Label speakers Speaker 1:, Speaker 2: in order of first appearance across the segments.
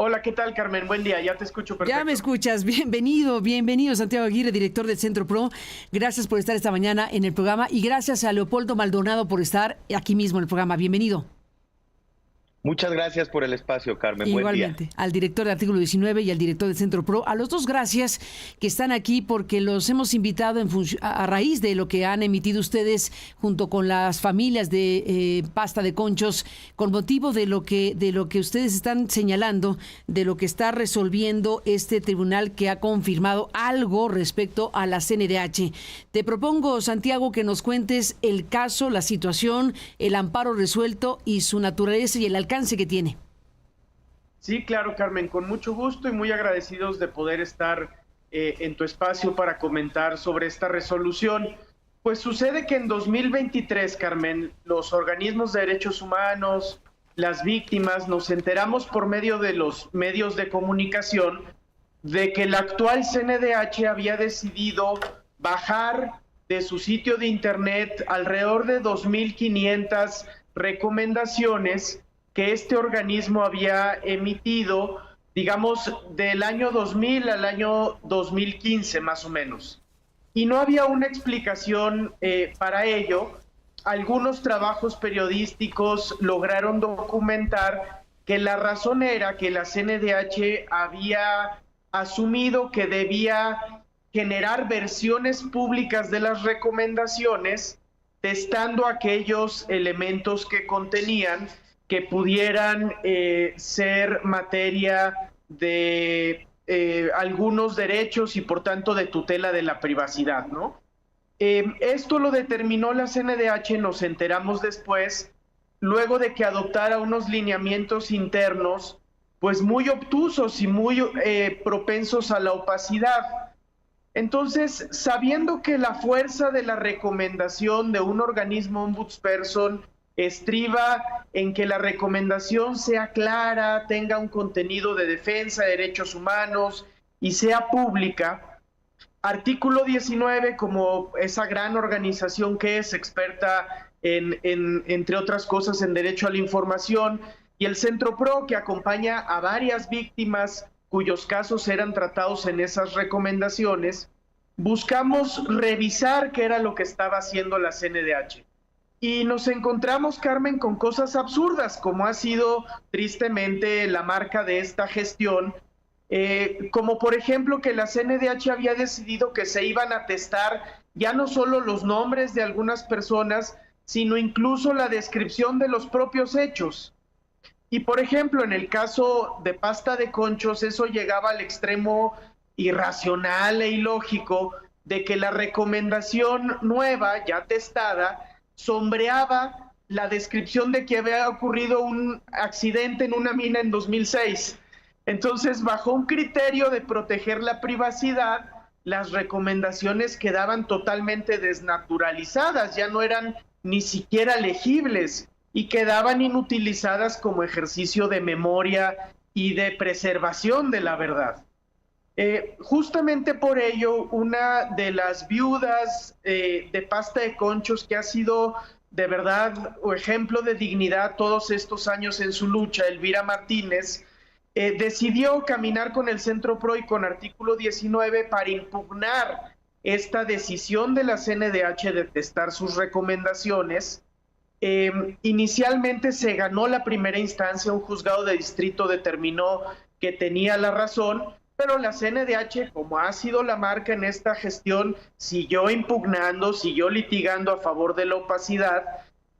Speaker 1: Hola, ¿qué tal, Carmen? Buen día, ya te escucho
Speaker 2: Ya me
Speaker 1: perfecto.
Speaker 2: escuchas, bienvenido Santiago Aguirre, director del Centro Pro. Gracias por estar esta mañana en el programa y gracias a Leopoldo Maldonado por estar aquí mismo en el programa. Bienvenido.
Speaker 3: Muchas gracias por el espacio, Carmen. Buen día.
Speaker 2: Igualmente, al director de Artículo 19 y al director del Centro Pro, a los dos gracias que están aquí porque los hemos invitado a raíz de lo que han emitido ustedes junto con las familias de Pasta de Conchos, con motivo de lo que ustedes están señalando, de lo que está resolviendo este tribunal que ha confirmado algo respecto a la CNDH. Te propongo, Santiago, que nos cuentes el caso, la situación, el amparo resuelto y su naturaleza y el alcance que tiene.
Speaker 1: Sí, claro, Carmen, con mucho gusto y muy agradecidos de poder estar en tu espacio para comentar sobre esta resolución. Pues sucede que en 2023, Carmen, los organismos de derechos humanos, las víctimas, nos enteramos por medio de los medios de comunicación de que la actual CNDH había decidido bajar de su sitio de internet alrededor de 2.500 recomendaciones que este organismo había emitido, digamos, del año 2000 al año 2015, más o menos. Y no había una explicación para ello. Algunos trabajos periodísticos lograron documentar que la razón era que la CNDH había asumido que debía generar versiones públicas de las recomendaciones, testando aquellos elementos que contenían que pudieran ser materia de algunos derechos y por tanto de tutela de la privacidad, ¿no? Esto lo determinó la CNDH, nos enteramos después, luego de que adoptara unos lineamientos internos, pues muy obtusos y muy propensos a la opacidad. Entonces, sabiendo que la fuerza de la recomendación de un organismo ombudsperson estriba en que la recomendación sea clara, tenga un contenido de defensa de derechos humanos y sea pública, Artículo 19, como esa gran organización que es experta entre otras cosas, en derecho a la información, y el Centro Pro, que acompaña a varias víctimas cuyos casos eran tratados en esas recomendaciones, buscamos revisar qué era lo que estaba haciendo la CNDH. Y nos encontramos, Carmen, con cosas absurdas, como ha sido tristemente la marca de esta gestión, como por ejemplo que la CNDH había decidido que se iban a testar ya no solo los nombres de algunas personas, sino incluso la descripción de los propios hechos. Y por ejemplo, en el caso de Pasta de Conchos, eso llegaba al extremo irracional e ilógico de que la recomendación nueva, ya testada, sombreaba la descripción de que había ocurrido un accidente en una mina en 2006. Entonces, bajo un criterio de proteger la privacidad, las recomendaciones quedaban totalmente desnaturalizadas, ya no eran ni siquiera legibles y quedaban inutilizadas como ejercicio de memoria y de preservación de la verdad. Justamente por ello, una de las viudas de Pasta de Conchos, que ha sido de verdad un ejemplo de dignidad todos estos años en su lucha, Elvira Martínez, decidió caminar con el Centro Pro y con Artículo 19 para impugnar esta decisión de la CNDH de testar sus recomendaciones. Inicialmente se ganó la primera instancia, un juzgado de distrito determinó que tenía la razón, pero la CNDH, como ha sido la marca en esta gestión, siguió impugnando, siguió litigando a favor de la opacidad,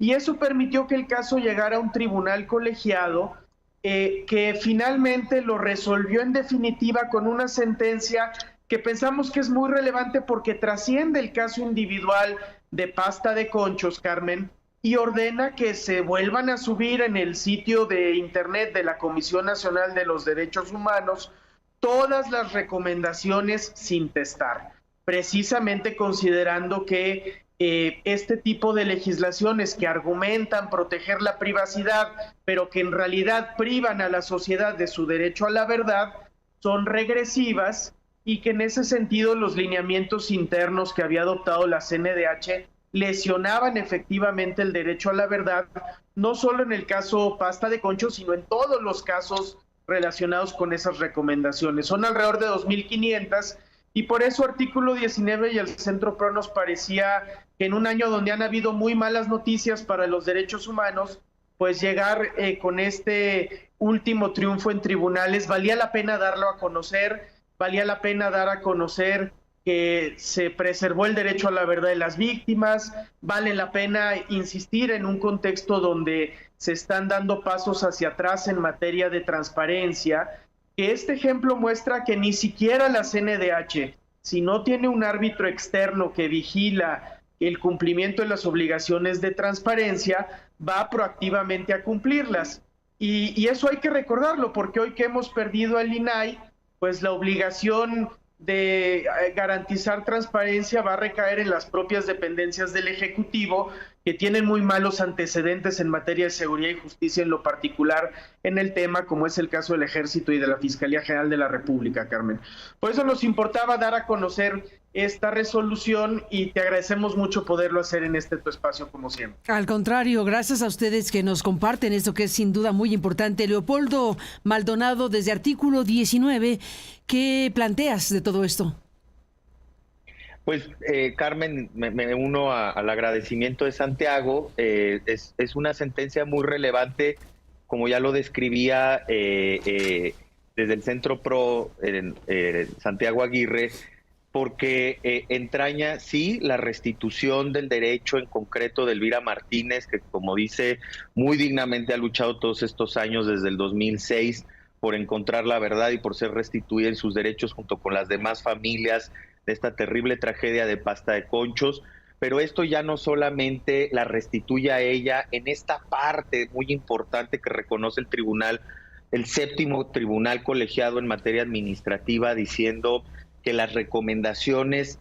Speaker 1: y eso permitió que el caso llegara a un tribunal colegiado que finalmente lo resolvió en definitiva con una sentencia que pensamos que es muy relevante porque trasciende el caso individual de Pasta de Conchos, Carmen, y ordena que se vuelvan a subir en el sitio de internet de la Comisión Nacional de los Derechos Humanos todas las recomendaciones sin testar, precisamente considerando que este tipo de legislaciones que argumentan proteger la privacidad, pero que en realidad privan a la sociedad de su derecho a la verdad, son regresivas y que en ese sentido los lineamientos internos que había adoptado la CNDH lesionaban efectivamente el derecho a la verdad, no solo en el caso Pasta de Conchos, sino en todos los casos relacionados con esas recomendaciones. Son alrededor de 2.500 y por eso artículo 19 y el Centro PRO nos parecía que en un año donde han habido muy malas noticias para los derechos humanos, pues llegar con este último triunfo en tribunales, valía la pena darlo a conocer, valía la pena dar a conocer que se preservó el derecho a la verdad de las víctimas, vale la pena insistir en un contexto donde se están dando pasos hacia atrás en materia de transparencia, que este ejemplo muestra que ni siquiera la CNDH, si no tiene un árbitro externo que vigila el cumplimiento de las obligaciones de transparencia, va proactivamente a cumplirlas. Y eso hay que recordarlo, porque hoy que hemos perdido al INAI, pues la obligación de garantizar transparencia va a recaer en las propias dependencias del Ejecutivo, que tienen muy malos antecedentes en materia de seguridad y justicia, en lo particular en el tema, como es el caso del Ejército y de la Fiscalía General de la República, Carmen. Por eso nos importaba dar a conocer esta resolución y te agradecemos mucho poderlo hacer en este tu espacio, como siempre.
Speaker 2: Al contrario, gracias a ustedes que nos comparten esto que es sin duda muy importante. Leopoldo Maldonado, desde artículo 19, ¿qué planteas de todo esto?
Speaker 3: Pues, Carmen, me uno al agradecimiento de Santiago. Es una sentencia muy relevante, como ya lo describía desde el Centro PRO, Santiago Aguirre, porque entraña, sí, la restitución del derecho en concreto de Elvira Martínez, que, como dice, muy dignamente ha luchado todos estos años, desde el 2006, por encontrar la verdad y por ser restituida en sus derechos junto con las demás familias de esta terrible tragedia de Pasta de Conchos. Pero esto ya no solamente la restituye a ella en esta parte muy importante que reconoce el tribunal, el séptimo tribunal colegiado en materia administrativa, diciendo que las recomendaciones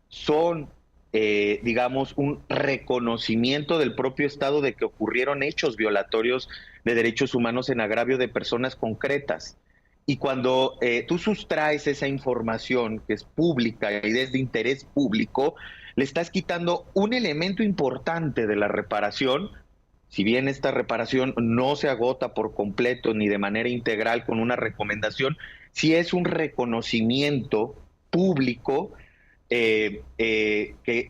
Speaker 3: son, digamos, un reconocimiento del propio Estado de que ocurrieron hechos violatorios de derechos humanos en agravio de personas concretas. Y cuando tú sustraes esa información que es pública y es de interés público, le estás quitando un elemento importante de la reparación. Si bien esta reparación no se agota por completo ni de manera integral con una recomendación, sí es un reconocimiento público que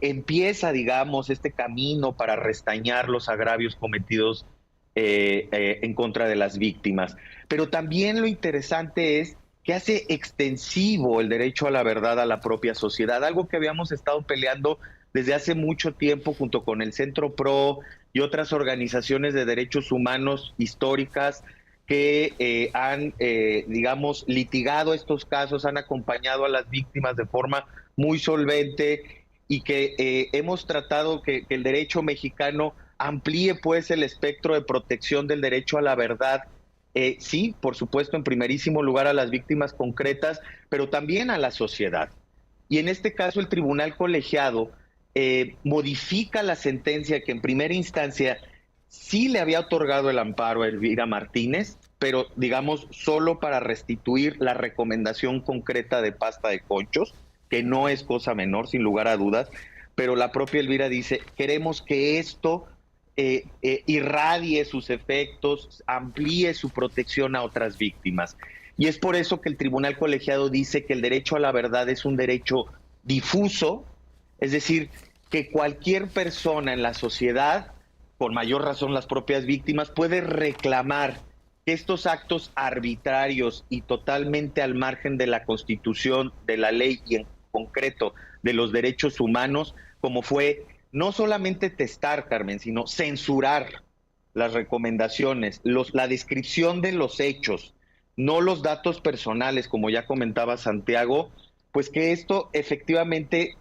Speaker 3: empieza, digamos, este camino para restañar los agravios cometidos en contra de las víctimas. Pero también lo interesante es que hace extensivo el derecho a la verdad a la propia sociedad, algo que habíamos estado peleando desde hace mucho tiempo junto con el Centro PRO y otras organizaciones de derechos humanos históricas que han, digamos, litigado estos casos, han acompañado a las víctimas de forma muy solvente y que hemos tratado que el derecho mexicano amplíe pues el espectro de protección del derecho a la verdad. Sí, por supuesto, en primerísimo lugar a las víctimas concretas, pero también a la sociedad. Y en este caso el tribunal colegiado modifica la sentencia que en primera instancia sí le había otorgado el amparo a Elvira Martínez, pero digamos solo para restituir la recomendación concreta de Pasta de Conchos, que no es cosa menor, sin lugar a dudas, pero la propia Elvira dice, queremos que esto irradie sus efectos, amplíe su protección a otras víctimas. Y es por eso que el tribunal colegiado dice que el derecho a la verdad es un derecho difuso, es decir, que cualquier persona en la sociedad, con mayor razón las propias víctimas, puede reclamar que estos actos arbitrarios y totalmente al margen de la Constitución, de la ley y en concreto de los derechos humanos, como fue no solamente testar, Carmen, sino censurar las recomendaciones, la descripción de los hechos, no los datos personales, como ya comentaba Santiago, pues que esto efectivamente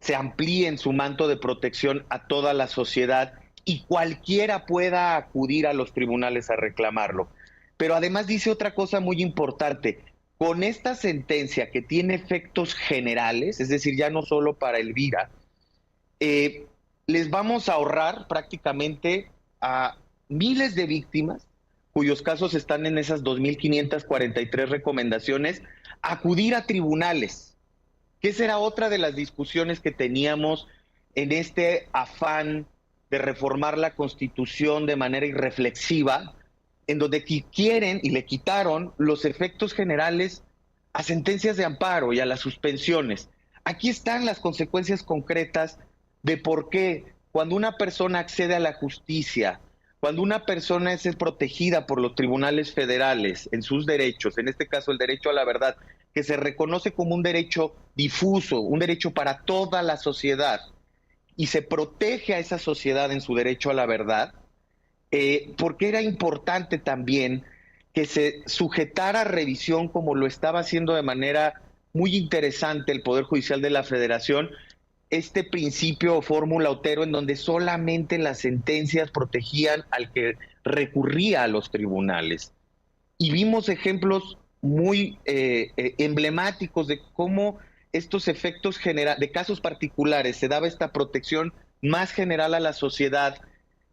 Speaker 3: se amplíe en su manto de protección a toda la sociedad y cualquiera pueda acudir a los tribunales a reclamarlo. Pero además dice otra cosa muy importante, con esta sentencia que tiene efectos generales, es decir, ya no solo para Elvira, les vamos a ahorrar prácticamente a miles de víctimas, cuyos casos están en esas 2.543 recomendaciones, acudir a tribunales, que esa era otra de las discusiones que teníamos en este afán de reformar la Constitución de manera irreflexiva, en donde quieren y le quitaron los efectos generales a sentencias de amparo y a las suspensiones. Aquí están las consecuencias concretas de por qué cuando una persona accede a la justicia, cuando una persona es protegida por los tribunales federales en sus derechos, en este caso el derecho a la verdad, que se reconoce como un derecho difuso, un derecho para toda la sociedad, y se protege a esa sociedad en su derecho a la verdad, porque era importante también que se sujetara a revisión, como lo estaba haciendo de manera muy interesante el Poder Judicial de la Federación, este principio o fórmula Otero, en donde solamente las sentencias protegían al que recurría a los tribunales. Y vimos ejemplos muy emblemáticos de cómo estos efectos de casos particulares se daba esta protección más general a la sociedad.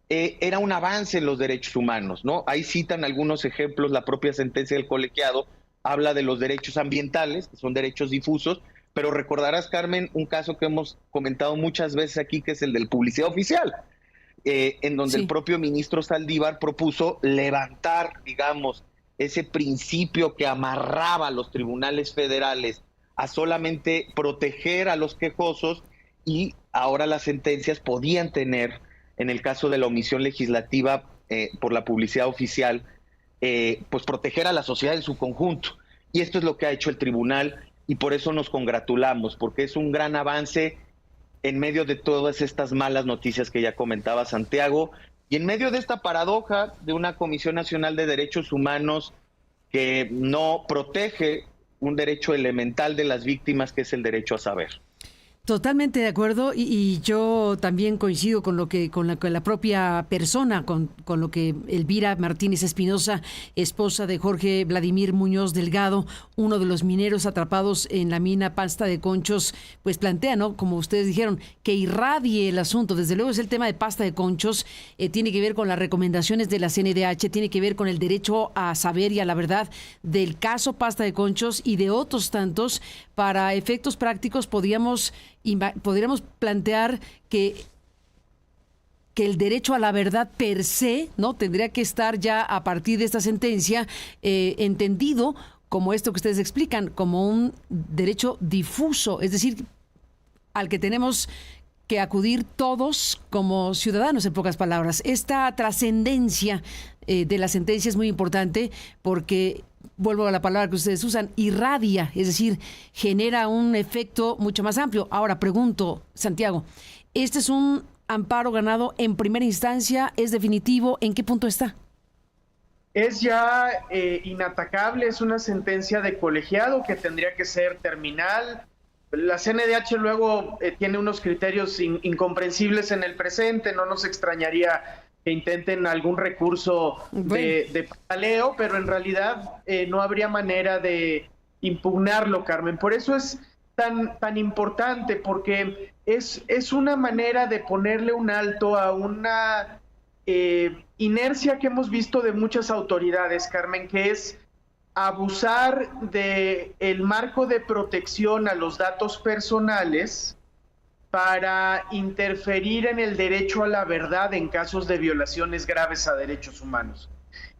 Speaker 3: Era un avance en los derechos humanos, ¿no? Ahí citan algunos ejemplos, la propia sentencia del colegiado habla de los derechos ambientales, que son derechos difusos, pero recordarás, Carmen, un caso que hemos comentado muchas veces aquí, que es el del publicidad oficial, en donde el propio ministro Saldívar propuso levantar, digamos, ese principio que amarraba a los tribunales federales a solamente proteger a los quejosos, y ahora las sentencias podían tener, en el caso de la omisión legislativa por la publicidad oficial, pues proteger a la sociedad en su conjunto. Y esto es lo que ha hecho el tribunal, y por eso nos congratulamos, porque es un gran avance en medio de todas estas malas noticias que ya comentaba Santiago, y en medio de esta paradoja de una Comisión Nacional de Derechos Humanos que no protege un derecho elemental de las víctimas, que es el derecho a saber.
Speaker 2: Totalmente de acuerdo, y yo también coincido con lo que con la propia persona, con lo que Elvira Martínez Espinosa, esposa de Jorge Vladimir Muñoz Delgado, uno de los mineros atrapados en la mina Pasta de Conchos, pues plantea, ¿no? Como ustedes dijeron, que irradie el asunto. Desde luego es el tema de Pasta de Conchos, tiene que ver con las recomendaciones de la CNDH, tiene que ver con el derecho a saber y a la verdad del caso Pasta de Conchos y de otros tantos. Para efectos prácticos podríamos plantear que el derecho a la verdad per se, ¿no?, tendría que estar ya a partir de esta sentencia entendido como esto que ustedes explican, como un derecho difuso, es decir, al que tenemos que acudir todos como ciudadanos, en pocas palabras. Esta trascendencia de la sentencia es muy importante porque, vuelvo a la palabra que ustedes usan, irradia, es decir, genera un efecto mucho más amplio. Ahora pregunto, Santiago, ¿este es un amparo ganado en primera instancia? ¿Es definitivo? ¿En qué punto está?
Speaker 1: Es ya inatacable, es una sentencia de colegiado que tendría que ser terminal. La CNDH luego tiene unos criterios incomprensibles en el presente, no nos extrañaría que intenten algún recurso de pataleo, pero en realidad no habría manera de impugnarlo, Carmen. Por eso es tan importante, porque es una manera de ponerle un alto a una inercia que hemos visto de muchas autoridades, Carmen, que es abusar del marco de protección a los datos personales para interferir en el derecho a la verdad en casos de violaciones graves a derechos humanos.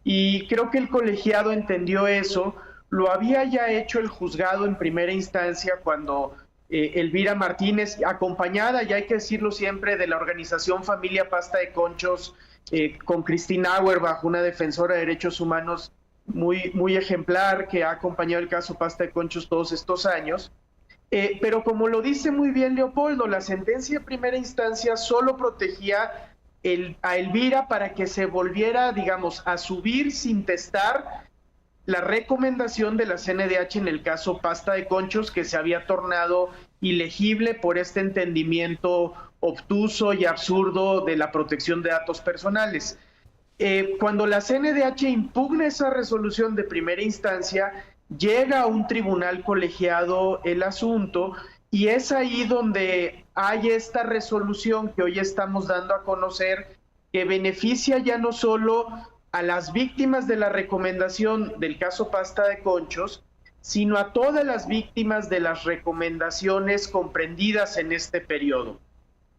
Speaker 1: Y creo que el colegiado entendió eso, lo había ya hecho el juzgado en primera instancia cuando Elvira Martínez, acompañada, ya hay que decirlo siempre, de la organización Familia Pasta de Conchos, con Cristina Auerbach, una defensora de derechos humanos muy ejemplar, que ha acompañado el caso Pasta de Conchos todos estos años. Pero como lo dice muy bien Leopoldo, la sentencia de primera instancia solo protegía a Elvira para que se volviera, digamos, a subir sin testar la recomendación de la CNDH en el caso Pasta de Conchos, que se había tornado ilegible por este entendimiento obtuso y absurdo de la protección de datos personales. Cuando la CNDH impugna esa resolución de primera instancia, llega a un tribunal colegiado el asunto, y es ahí donde hay esta resolución que hoy estamos dando a conocer, que beneficia ya no solo a las víctimas de la recomendación del caso Pasta de Conchos, sino a todas las víctimas de las recomendaciones comprendidas en este periodo.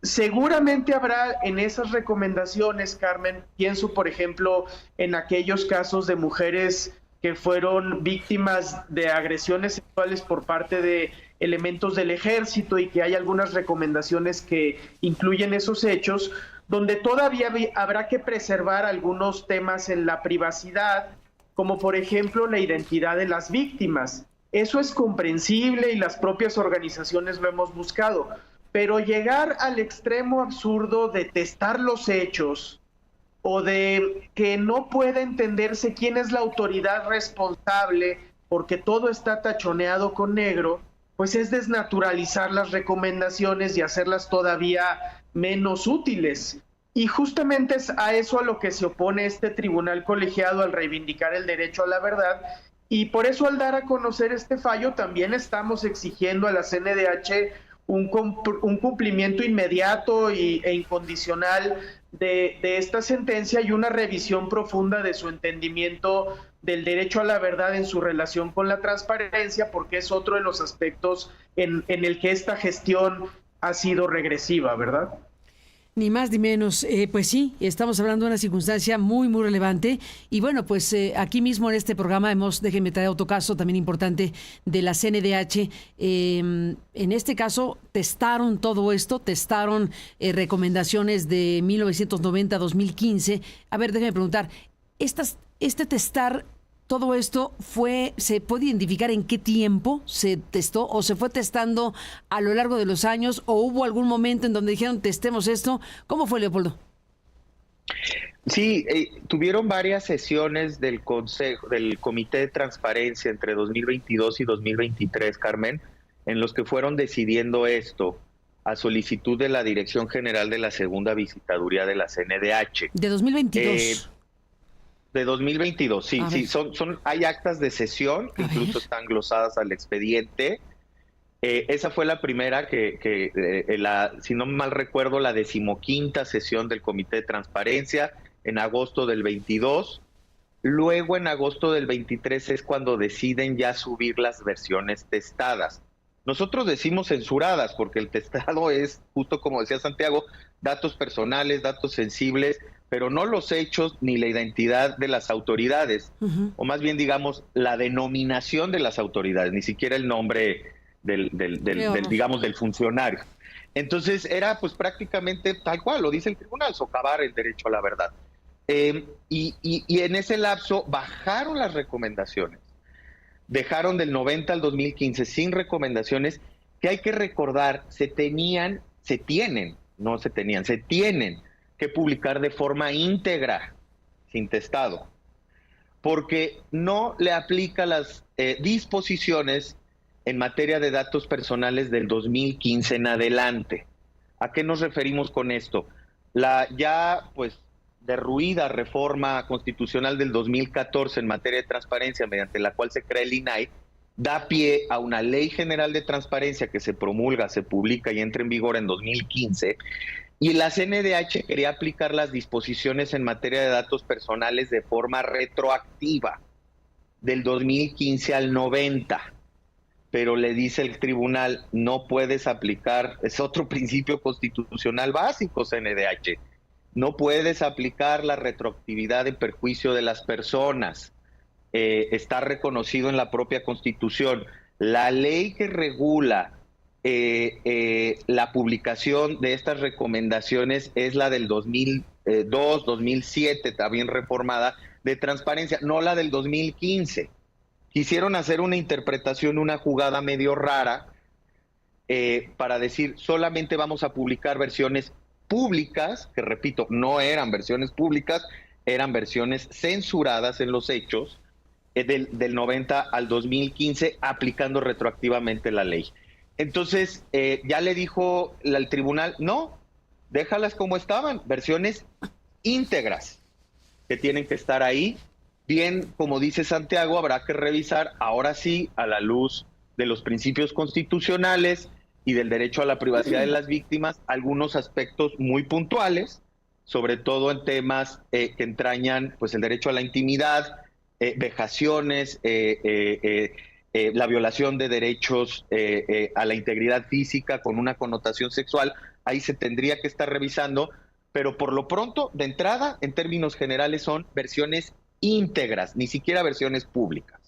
Speaker 1: Seguramente habrá en esas recomendaciones, Carmen, pienso por ejemplo en aquellos casos de mujeres que fueron víctimas de agresiones sexuales por parte de elementos del ejército y que hay algunas recomendaciones que incluyen esos hechos, donde todavía habrá que preservar algunos temas en la privacidad, como por ejemplo la identidad de las víctimas. Eso es comprensible y las propias organizaciones lo hemos buscado, pero llegar al extremo absurdo de testar los hechos o de que no pueda entenderse quién es la autoridad responsable porque todo está tachoneado con negro, pues es desnaturalizar las recomendaciones y hacerlas todavía menos útiles. Y justamente es a eso a lo que se opone este tribunal colegiado al reivindicar el derecho a la verdad. Y por eso al dar a conocer este fallo también estamos exigiendo a la CNDH un cumplimiento inmediato e incondicional de esta sentencia y una revisión profunda de su entendimiento del derecho a la verdad en su relación con la transparencia, porque es otro de los aspectos en el que esta gestión ha sido regresiva, ¿verdad?
Speaker 2: Ni más ni menos. Pues sí, estamos hablando de una circunstancia muy, muy relevante. Y bueno, pues aquí mismo en este programa déjenme traer otro caso también importante de la CNDH. En este caso, testaron todo esto, testaron recomendaciones de 1990 a 2015. A ver, déjenme preguntar, este testar todo esto ¿se puede identificar en qué tiempo se testó o se fue testando a lo largo de los años o hubo algún momento en donde dijeron testemos esto? ¿Cómo fue, Leopoldo?
Speaker 3: Sí, tuvieron varias sesiones del Comité de Transparencia entre 2022 y 2023, Carmen, en los que fueron decidiendo esto a solicitud de la Dirección General de la Segunda Visitaduría de la CNDH.
Speaker 2: De 2022.
Speaker 3: De 2022, sí, hay actas de sesión que incluso están glosadas al expediente. Esa fue la primera si no mal recuerdo, la 15ª sesión del Comité de Transparencia en agosto del 22. Luego en agosto del 23 es cuando deciden ya subir las versiones testadas. Nosotros decimos censuradas porque el testado es, justo como decía Santiago, datos personales, datos sensibles, pero no los hechos ni la identidad de las autoridades, o más bien digamos la denominación de las autoridades, ni siquiera el nombre del funcionario. Entonces era pues prácticamente tal cual, lo dice el tribunal, socavar el derecho a la verdad. Y en ese lapso bajaron las recomendaciones, dejaron del 90 al 2015 sin recomendaciones, que hay que recordar, se tienen que publicar de forma íntegra, sin testado, porque no le aplica las disposiciones en materia de datos personales del 2015 en adelante. ¿A qué nos referimos con esto? La ya pues derruida reforma constitucional del 2014 en materia de transparencia, mediante la cual se crea el INAI, da pie a una ley general de transparencia que se promulga, se publica y entra en vigor en 2015, y la CNDH quería aplicar las disposiciones en materia de datos personales de forma retroactiva, del 2015 al 90. Pero le dice el tribunal, no puedes aplicar, es otro principio constitucional básico, CNDH, no puedes aplicar la retroactividad en perjuicio de las personas. Está reconocido en la propia Constitución. La ley que regula la publicación de estas recomendaciones es la del 2002, 2007, también reformada, de transparencia, no la del 2015. Quisieron hacer una interpretación, una jugada medio rara, para decir solamente vamos a publicar versiones públicas, que repito, no eran versiones públicas, eran versiones censuradas en los hechos, del 90 al 2015, aplicando retroactivamente la ley. Entonces, ya le dijo el tribunal, no, déjalas como estaban, versiones íntegras, que tienen que estar ahí. Bien, como dice Santiago, habrá que revisar, ahora sí, a la luz de los principios constitucionales y del derecho a la privacidad de las víctimas, algunos aspectos muy puntuales, sobre todo en temas que entrañan pues el derecho a la intimidad, vejaciones, la violación de derechos a la integridad física con una connotación sexual, ahí se tendría que estar revisando, pero por lo pronto, de entrada, en términos generales, son versiones íntegras, ni siquiera versiones públicas.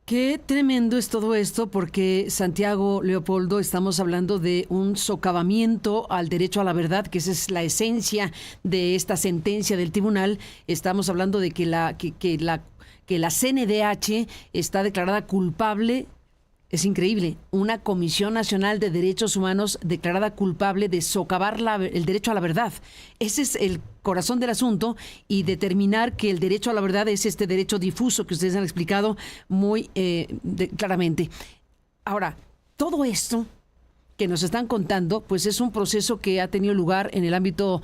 Speaker 2: Qué tremendo es todo esto, porque Santiago Leopoldo, estamos hablando de un socavamiento al derecho a la verdad, que esa es la esencia de esta sentencia del tribunal. Estamos hablando de que la CNDH está declarada culpable. Es increíble, una Comisión Nacional de Derechos Humanos declarada culpable de socavar el derecho a la verdad. Ese es el corazón del asunto, y determinar que el derecho a la verdad es este derecho difuso que ustedes han explicado muy claramente. Ahora, todo esto que nos están contando, pues es un proceso que ha tenido lugar en el ámbito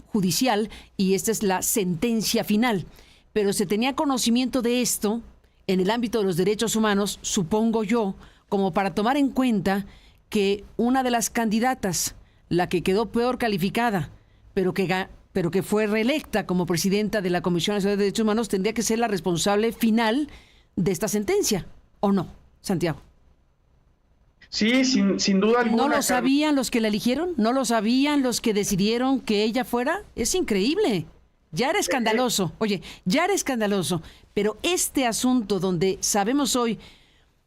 Speaker 2: judicial, y esta es la sentencia final. Pero se tenía conocimiento de esto en el ámbito de los derechos humanos, supongo yo, como para tomar en cuenta que una de las candidatas, la que quedó peor calificada, pero que fue reelecta como presidenta de la Comisión Nacional de Derechos Humanos, tendría que ser la responsable final de esta sentencia, ¿o no, Santiago?
Speaker 1: Sí, sin duda alguna.
Speaker 2: ¿No lo sabían los que la eligieron? ¿No lo sabían los que decidieron que ella fuera? Es increíble. Ya era escandaloso, oye, ya era escandaloso, pero este asunto donde sabemos hoy,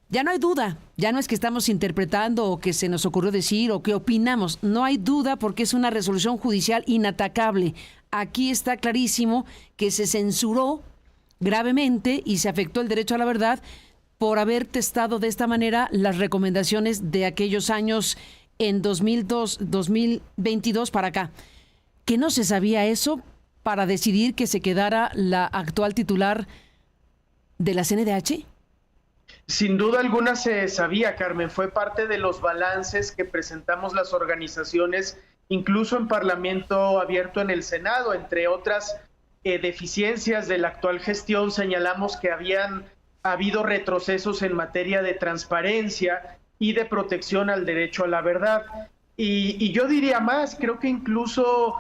Speaker 2: ya no hay duda, ya no es que estamos interpretando o que se nos ocurrió decir o que opinamos, no hay duda porque es una resolución judicial inatacable. Aquí está clarísimo que se censuró gravemente y se afectó el derecho a la verdad por haber testado de esta manera las recomendaciones de aquellos años en 2022 para acá. ¿Que no se sabía eso para decidir que se quedara la actual titular de la CNDH?
Speaker 1: Sin duda alguna se sabía, Carmen. Fue parte de los balances que presentamos las organizaciones, incluso en Parlamento Abierto en el Senado. Entre otras deficiencias de la actual gestión, señalamos que habían habido retrocesos en materia de transparencia y de protección al derecho a la verdad. Y yo diría más, creo que incluso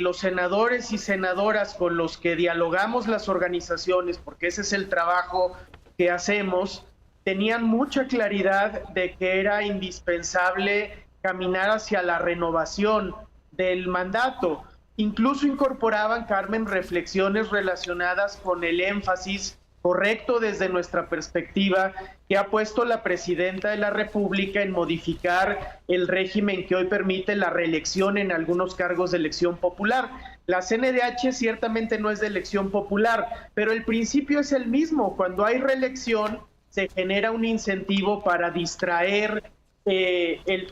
Speaker 1: los senadores y senadoras con los que dialogamos las organizaciones, porque ese es el trabajo que hacemos, tenían mucha claridad de que era indispensable caminar hacia la renovación del mandato. Incluso incorporaban, Carmen, reflexiones relacionadas con el énfasis correcto desde nuestra perspectiva que ha puesto la presidenta de la República en modificar el régimen que hoy permite la reelección en algunos cargos de elección popular. La CNDH ciertamente no es de elección popular, pero el principio es el mismo. Cuando hay reelección, se genera un incentivo para distraer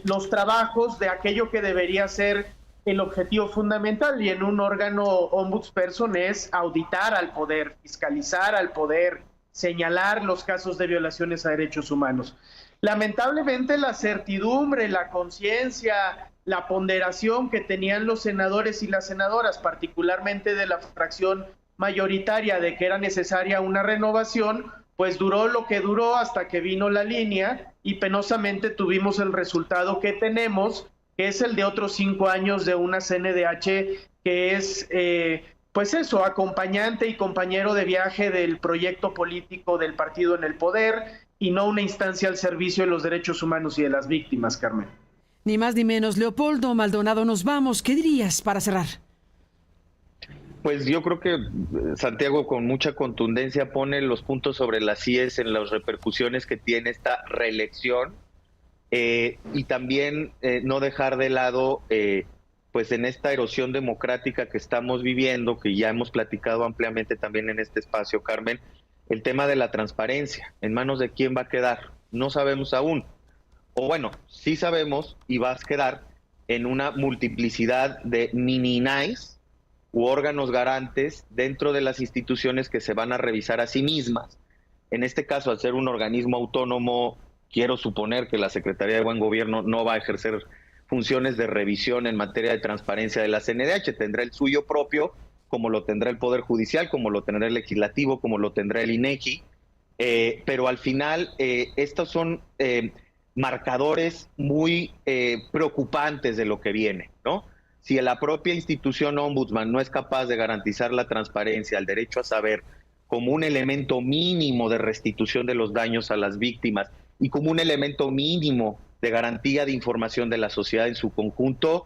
Speaker 1: los trabajos de aquello que debería ser el objetivo fundamental, y en un órgano ombudsperson es auditar al poder, fiscalizar al poder, señalar los casos de violaciones a derechos humanos. Lamentablemente la certidumbre, la conciencia, la ponderación que tenían los senadores y las senadoras, particularmente de la fracción mayoritaria, de que era necesaria una renovación, pues duró lo que duró hasta que vino la línea y penosamente tuvimos el resultado que tenemos, que es el de otros 5 años de una CNDH que es, pues eso, acompañante y compañero de viaje del proyecto político del partido en el poder y no una instancia al servicio de los derechos humanos y de las víctimas, Carmen.
Speaker 2: Ni más ni menos. Leopoldo Maldonado, nos vamos. ¿Qué dirías para cerrar?
Speaker 3: Pues yo creo que Santiago con mucha contundencia pone los puntos sobre las IES en las repercusiones que tiene esta reelección. Y también no dejar de lado, pues en esta erosión democrática que estamos viviendo, que ya hemos platicado ampliamente también en este espacio, Carmen, el tema de la transparencia. ¿En manos de quién va a quedar? No sabemos aún. O bueno, sí sabemos y va a quedar en una multiplicidad de mini-NAIs u órganos garantes dentro de las instituciones que se van a revisar a sí mismas. En este caso, al ser un organismo autónomo, quiero suponer que la Secretaría de Buen Gobierno no va a ejercer funciones de revisión en materia de transparencia de la CNDH, tendrá el suyo propio, como lo tendrá el Poder Judicial, como lo tendrá el Legislativo, como lo tendrá el INEGI, pero al final estos son marcadores muy preocupantes de lo que viene, ¿no? Si la propia institución Ombudsman no es capaz de garantizar la transparencia, el derecho a saber, como un elemento mínimo de restitución de los daños a las víctimas, y como un elemento mínimo de garantía de información de la sociedad en su conjunto,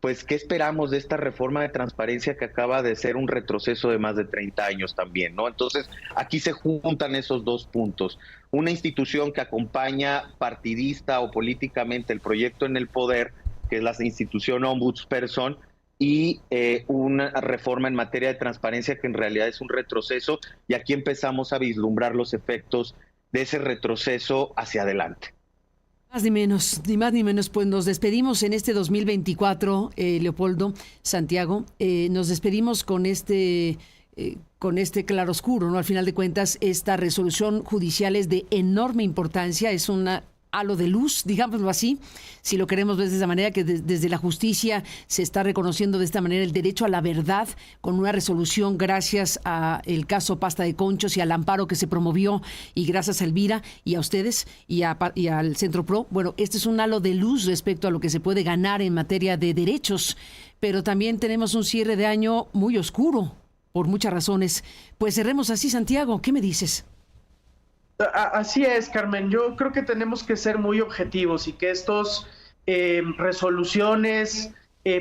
Speaker 3: pues, ¿qué esperamos de esta reforma de transparencia que acaba de ser un retroceso de más de 30 años también, ¿no? Entonces, aquí se juntan esos dos puntos. Una institución que acompaña partidista o políticamente el proyecto en el poder, que es la institución Ombudsperson, y una reforma en materia de transparencia que en realidad es un retroceso, y aquí empezamos a vislumbrar los efectos de ese retroceso hacia adelante.
Speaker 2: Más ni menos, ni más ni menos, pues nos despedimos en este 2024, Leopoldo, Santiago, nos despedimos con este claroscuro, ¿no? Al final de cuentas, esta resolución judicial es de enorme importancia, es una halo de luz, digámoslo así, si lo queremos ver de esa manera, que desde la justicia se está reconociendo de esta manera el derecho a la verdad con una resolución gracias a el caso Pasta de Conchos y al amparo que se promovió, y gracias a Elvira y a ustedes y al Centro Pro. Bueno, este es un halo de luz respecto a lo que se puede ganar en materia de derechos, pero también tenemos un cierre de año muy oscuro por muchas razones. Pues cerremos así, Santiago, ¿qué me dices?
Speaker 1: Así es, Carmen. Yo creo que tenemos que ser muy objetivos y que estos resoluciones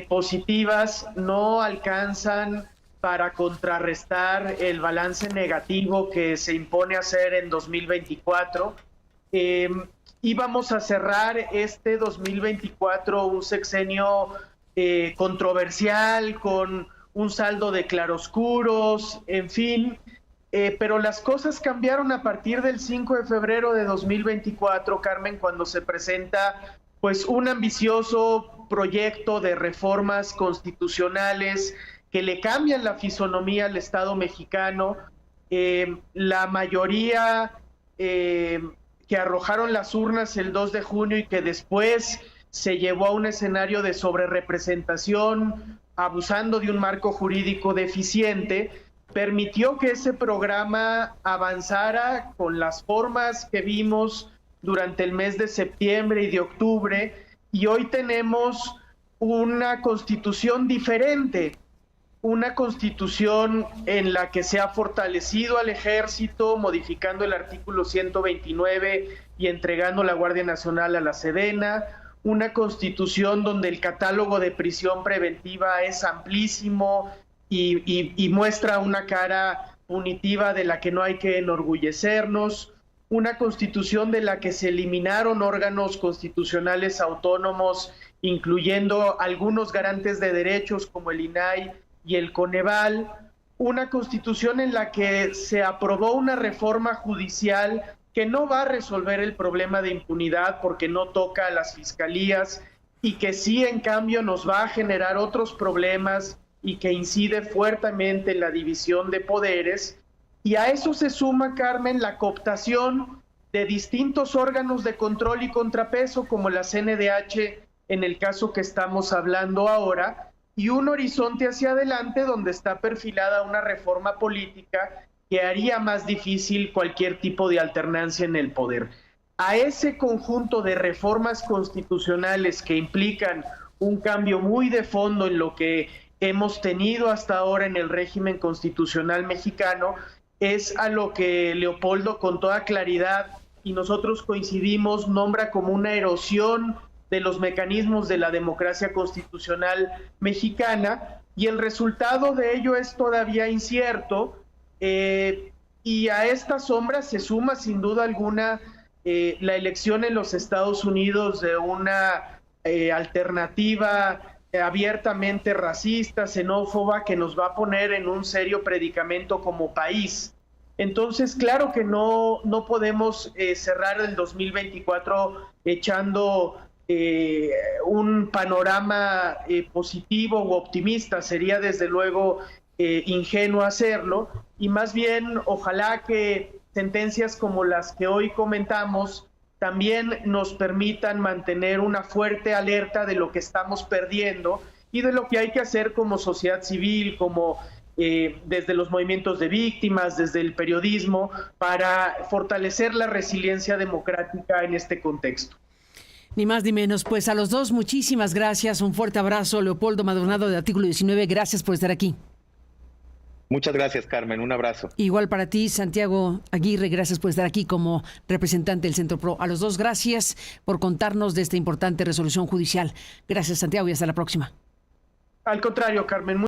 Speaker 1: positivas no alcanzan para contrarrestar el balance negativo que se impone hacer en 2024. Íbamos a cerrar este 2024 un sexenio controversial, con un saldo de claroscuros, en fin. Pero las cosas cambiaron a partir del 5 de febrero de 2024, Carmen, cuando se presenta pues un ambicioso proyecto de reformas constitucionales que le cambian la fisonomía al Estado mexicano. La mayoría que arrojaron las urnas el 2 de junio y que después se llevó a un escenario de sobrerepresentación, abusando de un marco jurídico deficiente, permitió que ese programa avanzara con las formas que vimos durante el mes de septiembre y de octubre, y hoy tenemos una constitución diferente, una constitución en la que se ha fortalecido al ejército, modificando el artículo 129 y entregando la Guardia Nacional a la Sedena, una constitución donde el catálogo de prisión preventiva es amplísimo y muestra una cara punitiva de la que no hay que enorgullecernos, una constitución de la que se eliminaron órganos constitucionales autónomos, incluyendo algunos garantes de derechos como el INAI y el Coneval, una constitución en la que se aprobó una reforma judicial que no va a resolver el problema de impunidad porque no toca a las fiscalías, y que sí, en cambio, nos va a generar otros problemas y que incide fuertemente en la división de poderes. Y a eso se suma, Carmen, la cooptación de distintos órganos de control y contrapeso, como la CNDH en el caso que estamos hablando ahora, y un horizonte hacia adelante donde está perfilada una reforma política que haría más difícil cualquier tipo de alternancia en el poder. A ese conjunto de reformas constitucionales que implican un cambio muy de fondo en lo que hemos tenido hasta ahora en el régimen constitucional mexicano, es a lo que Leopoldo, con toda claridad, y nosotros coincidimos, nombra como una erosión de los mecanismos de la democracia constitucional mexicana, y el resultado de ello es todavía incierto, y a esta sombra se suma sin duda alguna la elección en los Estados Unidos de una alternativa abiertamente racista, xenófoba, que nos va a poner en un serio predicamento como país. Entonces, claro que no podemos cerrar el 2024 echando un panorama positivo u optimista. Sería desde luego ingenuo hacerlo, y más bien ojalá que sentencias como las que hoy comentamos también nos permitan mantener una fuerte alerta de lo que estamos perdiendo y de lo que hay que hacer como sociedad civil, como desde los movimientos de víctimas, desde el periodismo, para fortalecer la resiliencia democrática en este contexto.
Speaker 2: Ni más ni menos. Pues a los dos, muchísimas gracias. Un fuerte abrazo. Leopoldo Maldonado, de Artículo 19, gracias por estar aquí.
Speaker 3: Muchas gracias, Carmen. Un abrazo.
Speaker 2: Igual para ti, Santiago Aguirre, gracias por estar aquí como representante del Centro PRO. A los dos, gracias por contarnos de esta importante resolución judicial. Gracias, Santiago, y hasta la próxima.
Speaker 1: Al contrario, Carmen.